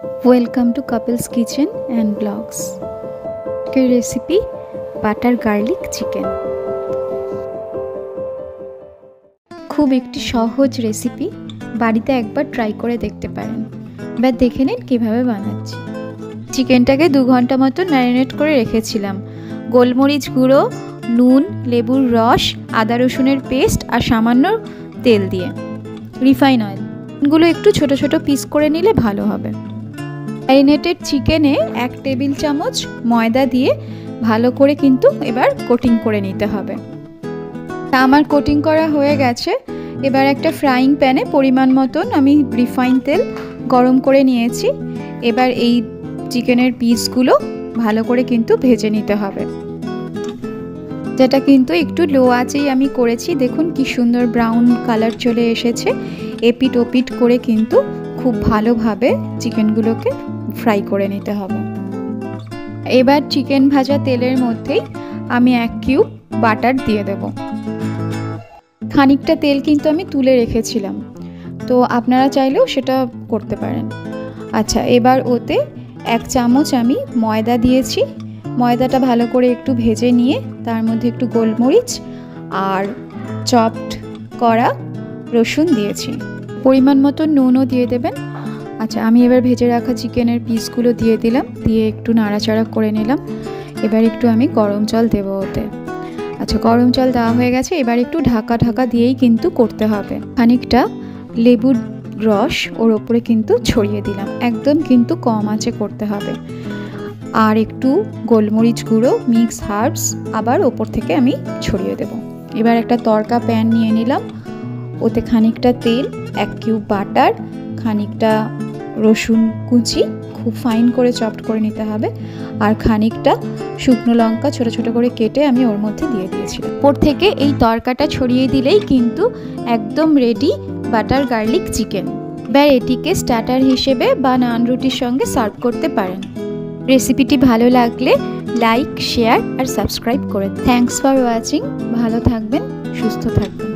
Welcome to couples kitchen and blogs. আজকের recipe butter garlic chicken. খুব একটি সহজ রেসিপি, বাড়িতে একবার ট্রাই করে দেখতে পারেন। এবার দেখে নিন কীভাবে বানাচ্ছি। চিকেনটাকে 2 ঘন্টা মতো ম্যারিনেট করে রেখেছিলাম গোলমরিচ গুঁড়ো, নুন, লেবুর রস, আদা রসুনের পেস্ট আর সামান্য তেল দিয়ে, রিফাইন অয়েল। গুলো একটু ছোট ছোট পিস করে নিলে ভালো হবে। ম্যারিনেটেড চিকেনে 1 টেবিল চামচ ময়দা দিয়ে ভালো করে কিন্তু এবার কোটিং করে নিতে হবে। আমার কোটিং করা হয়ে গেছে। এবার একটা ফ্রাইং প্যানে পরিমাণ মতন আমি রিফাইন তেল গরম করে নিয়েছি। এবার এই চিকেনের পিসগুলো ভালো করে কিন্তু ভেজে নিতে হবে, যেটা কিন্তু একটু লো আঁচেই আমি করেছি। দেখুন কি সুন্দর ব্রাউন কালার চলে এসেছে। এপিট ওপিট করে কিন্তু খুব ভালোভাবে চিকেনগুলোকে ফ্রাই করে নিতে হবে। এবার চিকেন ভাজা তেলের মধ্যেই আমি 1 কিউব বাটার দিয়ে দেব। খানিকটা তেল কিন্তু আমি তুলে রেখেছিলাম, তো আপনারা চাইলেও সেটা করতে পারেন। আচ্ছা, এবার ওতে 1 চামচ আমি ময়দা দিয়েছি। ময়দাটা ভালো করে একটু ভেজে নিয়ে তার মধ্যে একটু গোলমরিচ আর চপড করা রসুন দিয়েছি। পরিমাণ মতো নুনও দিয়ে দেবেন। আচ্ছা, আমি এবার ভেজে রাখা চিকেনের পিসগুলো দিয়ে দিলাম, দিয়ে একটু নাড়াচাড়া করে নিলাম। এবার একটু আমি গরম জল দেবো ওতে। আচ্ছা, গরম জল দেওয়া হয়ে গেছে। এবার একটু ঢাকা দিয়েই কিন্তু করতে হবে। খানিকটা লেবুর রস ওর ওপরে কিন্তু ছড়িয়ে দিলাম। একদম কিন্তু কম আঁচে করতে হবে। আর একটু গোলমরিচ গুঁড়ো, মিক্স হার্বস আবার ওপর থেকে আমি ছড়িয়ে দেব। এবার একটা তড়কা প্যান নিয়ে নিলাম। ওতে খানিকটা তেল, 1 কিউব বাটার, খানিকটা রসুন কুচি খুব ফাইন করে চপড করে নিতে হবে, আর খানিকটা শুকনো লঙ্কা ছোট ছোট করে কেটে আমি ওর মধ্যে দিয়ে দিয়েছিলাম। ওপর থেকে এই তড়কাটা ছড়িয়ে দিলেই কিন্তু একদম রেডি বাটার গার্লিক চিকেন। এবার এটিকে স্টার্টার হিসেবে বা নান রুটির সঙ্গে সার্ভ করতে পারেন। রেসিপিটি ভালো লাগলে লাইক, শেয়ার আর সাবস্ক্রাইব করে। Thanks for watching. ভালো থাকবেন, সুস্থ থাকবেন।